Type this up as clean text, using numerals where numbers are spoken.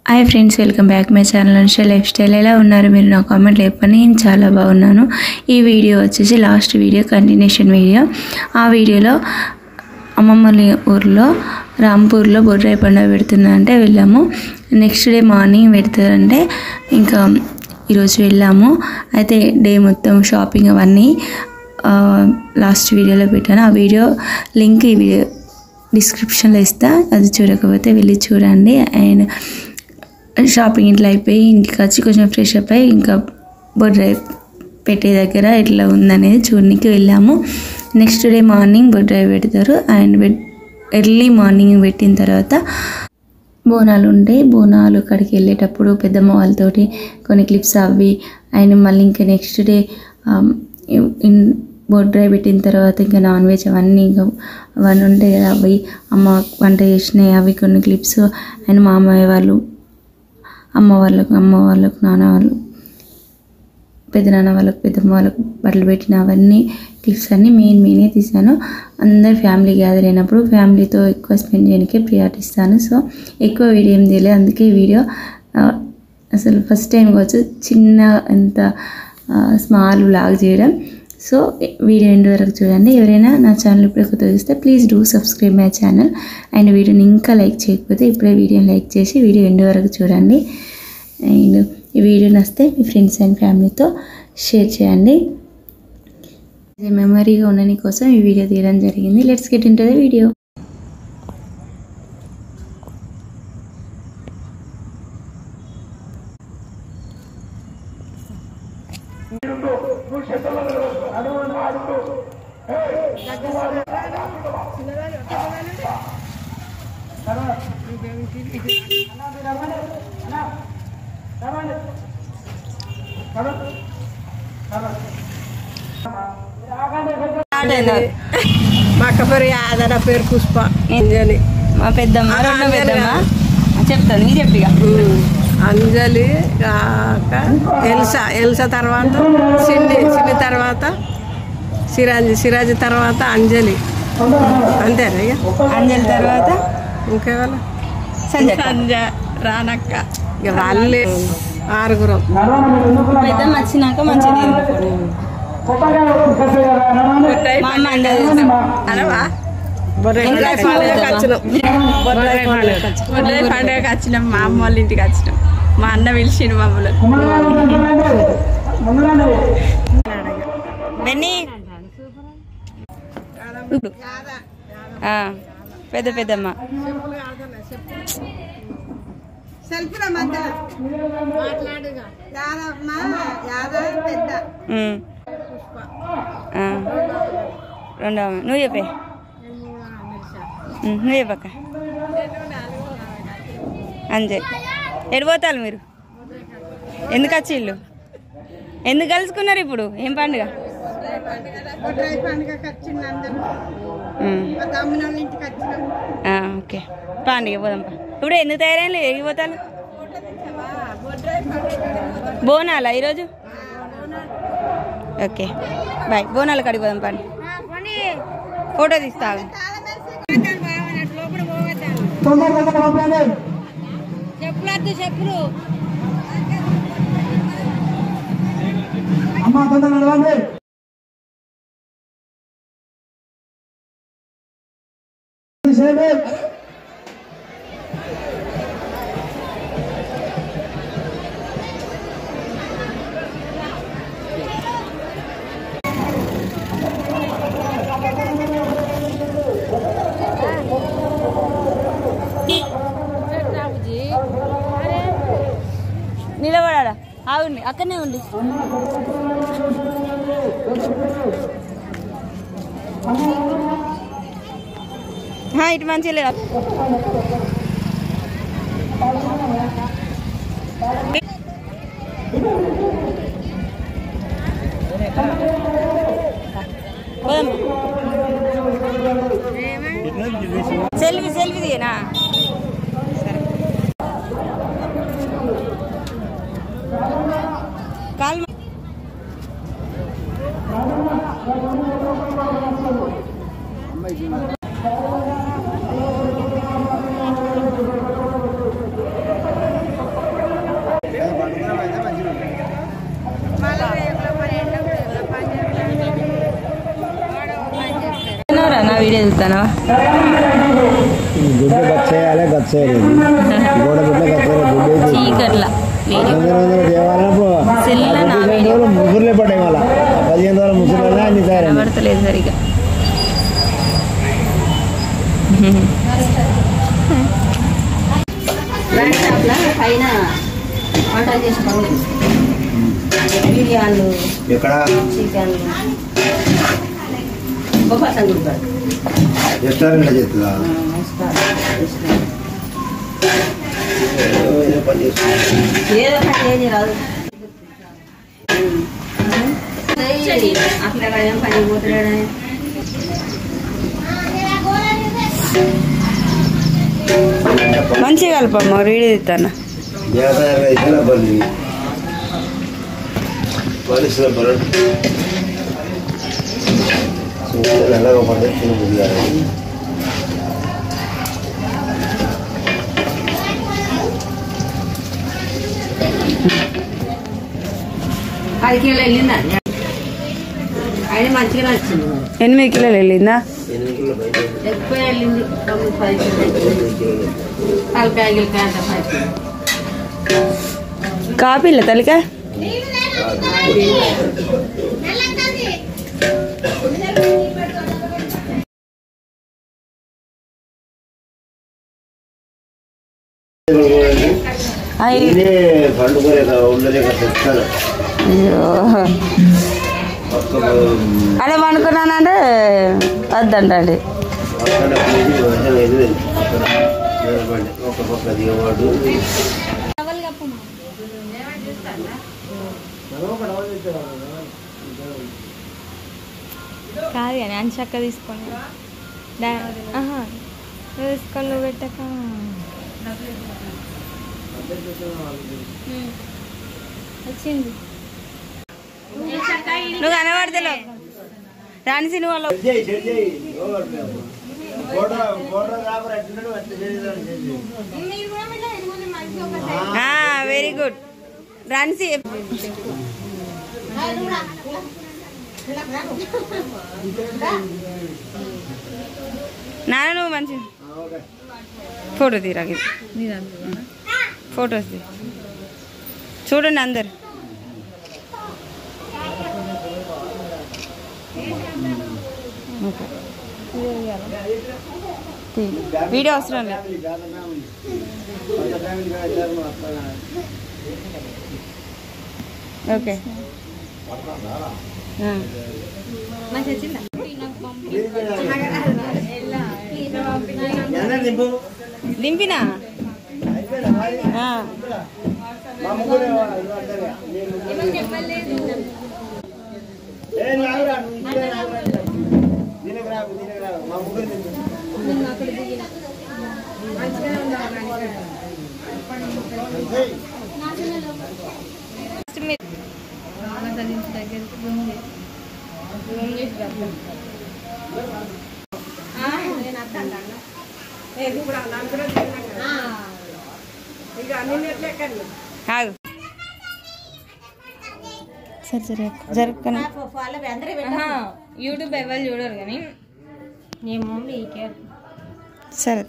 Hi friends, welcome back my channel Anusha life style. ఎలా ఉన్నారు మీరు? నా కామెంట్ లేపని. నేను చాలా బాగున్నాను. ఈ వీడియో వచ్చేసి లాస్ట్ వీడియో కంటిన్యూషన్ వీడియో. ఆ వీడియోలో అమ్మమ్మ ఊర్లో రాంపూర్లో బొడ్రాయి పండుగ పెడుతున్నారంటే వెళ్ళాము. నెక్స్ట్ డే మార్నింగ్ పెడతారంటే ఇంకా ఈరోజు వెళ్ళాము. అయితే డే మొత్తం షాపింగ్ అవన్నీ లాస్ట్ వీడియోలో పెట్టాను. ఆ వీడియో లింక్ ఈ వీడియో డిస్క్రిప్షన్లో ఇస్తా. అది చూడకపోతే వెళ్ళి చూడండి. అండ్ షాపింగ్ ఇట్లా అయిపోయి ఇంటికి వచ్చి కొంచెం ఫ్రెష్ అప్ అయ్యి ఇంకా బొడ్రాయి పెట్టే దగ్గర ఇట్లా ఉందనేది చూడడానికి వెళ్ళాము. నెక్స్ట్ డే మార్నింగ్ బొడ్రాయి పెడతారు. అండ్ ఎర్లీ మార్నింగ్ పెట్టిన తర్వాత బోనాలు ఉంటాయి. బోనాలు అక్కడికి వెళ్ళేటప్పుడు పెద్దమ్మ వాళ్ళతోటి కొన్ని క్లిప్స్ అవి అండ్ మళ్ళీ ఇంకా నెక్స్ట్ డే బొడ్రాయి పెట్టిన తర్వాత ఇంకా నాన్ వెజ్ అవన్నీ ఉంటాయి కదా, అవి అమ్మ వంట చేసినాయి అవి కొన్ని క్లిప్స్. అండ్ మా అమ్మాయి వాళ్ళు అమ్మ వాళ్ళకు నాన్న వాళ్ళు పెద్దనాన్న వాళ్ళకు పెద్దమ్మ వాళ్ళకు బట్టలు పెట్టిన అవన్నీ క్లిప్స్ అన్నీ మెయినే తీసాను. అందరు ఫ్యామిలీ గ్యాదర్ అయినప్పుడు ఫ్యామిలీతో ఎక్కువ స్పెండ్ చేయడానికే ప్రియారిటీ ఇస్తాను. సో ఎక్కువ వీడియో ఏం తెలియదు, అందుకే వీడియో అసలు ఫస్ట్ టైం కావచ్చు చిన్న ఎంత స్మాల్ వ్లాగ్ చేయడం. సో వీడియో ఎండ్ వరకు చూడండి. ఎవరైనా నా ఛానల్ ఇప్పుడే కొత్తగా చూస్తే please do subscribe my channel. And వీడియోని ఇంకా లైక్ చేయకపోతే ఇప్పుడే వీడియోని లైక్ చేసి వీడియో ఎండ్ వరకు చూడండి. అండ్ ఈ వీడియో నచ్చితే మీ ఫ్రెండ్స్ అండ్ ఫ్యామిలీతో షేర్ చేయండి. మెమరీగా ఉండని కోసం ఈ వీడియో తీయడం జరిగింది. Let's get into the video. మా అక్క పేరు యాదన, పేరు పుష్ప. అంజలి మా పెద్దమ్మ రెండో పెద్దమ్మ చెప్తాను, నీ చెప్పిగా. అంజలి కాక ఎల్సా తర్వాత చిన్ని తర్వాత సిరాజీ తర్వాత అంజలి. అంతేనా? ఇక అంజలి తర్వాత ఇంకేవాళ్ళు సంజ రానక్క. ఇక వాళ్ళే ఆరుగురం. పెద్దమ్మ వచ్చినాక మంచిది. బొడ్రాయి పండుగకి వచ్చినాం. మా అమ్మ వాళ్ళ ఇంటికి వచ్చినాం. మా అన్న పిలిచిండు మమ్మల్ని. పెద్ద పెద్దమ్మ రెండవ నువ్వు చెప్పే నువ్వు చెప్పక్క. అంతే. ఎడిపోతారు మీరు? ఎందుకు వచ్చి ఇల్లు ఎందుకు కలుసుకున్నారు ఇప్పుడు? ఏం పండుగ? ఓకే పండుగ పోదాం. ఇప్పుడు ఎందుకు తయారైనా ఎగిపోతాను? బోనాలా ఈరోజు? Okay bye. బోనాల కాడికి పోదాం పండి. ఫోటో తీస్తావు. చెప్పులు నిలబడా. అవుండి అక్కడనే ఉండి. ఇటు మంచిగా లేదా? సెల్ఫీ దిగనా? కాల్ చెప్తానవా గుడ్డ గచ్చేయాలి గచ్చేయాలి గోడ గుడ్డ గచ్చేయాలి గుడ్డ చీకట్ల ముసురులే పడ్డాయి మళ్ళా 15 రోజుల ముసురులే అన్ని తయారు పడతలేదు సరిగా పైన వంటలు చేసుకోండి బిర్యానీలు ఎక్కడ చికెన్లు బొబ్బసం గుడ్డ రెస్టారెంట్లో చేస్తుందా ఏదో పని ఏది రాదు అట్లా ఏం పని పోతున్నాడు మంచిగా కలపమ్మ వీడియో తీస్తాను నల్లగా పడ్డది తినబుద్ధి కాదు 10 కిలోలు వెళ్ళిందా ఆయన మంచిగా నచ్చింది 8 కిలోలు వెళ్ళిందా ఎక్కువ వెళ్ళింది 10 కిలోలు తలకాయలు కాంట 5 కాపీల తలికా అదే అనుకున్నానంటే వద్దండి కాదు కానీ అని చక్క తీసుకొని తీసుకొని నువ్వు పెట్టక వచ్చింది నువ్వు కనబడతలేవు రాని సినిమాలో వెరీ గుడ్ రాన్సి నాన్న నువ్వు మంచి ఫోటో తీరా ఫొటోస్ తీ చూడండి అందరు వీడియో అవసరం లేదు ఓకే దింపినా సరే సరే జరగని యూట్యూబ్ ఎవరు చూడరు కానీ ఏమో సరే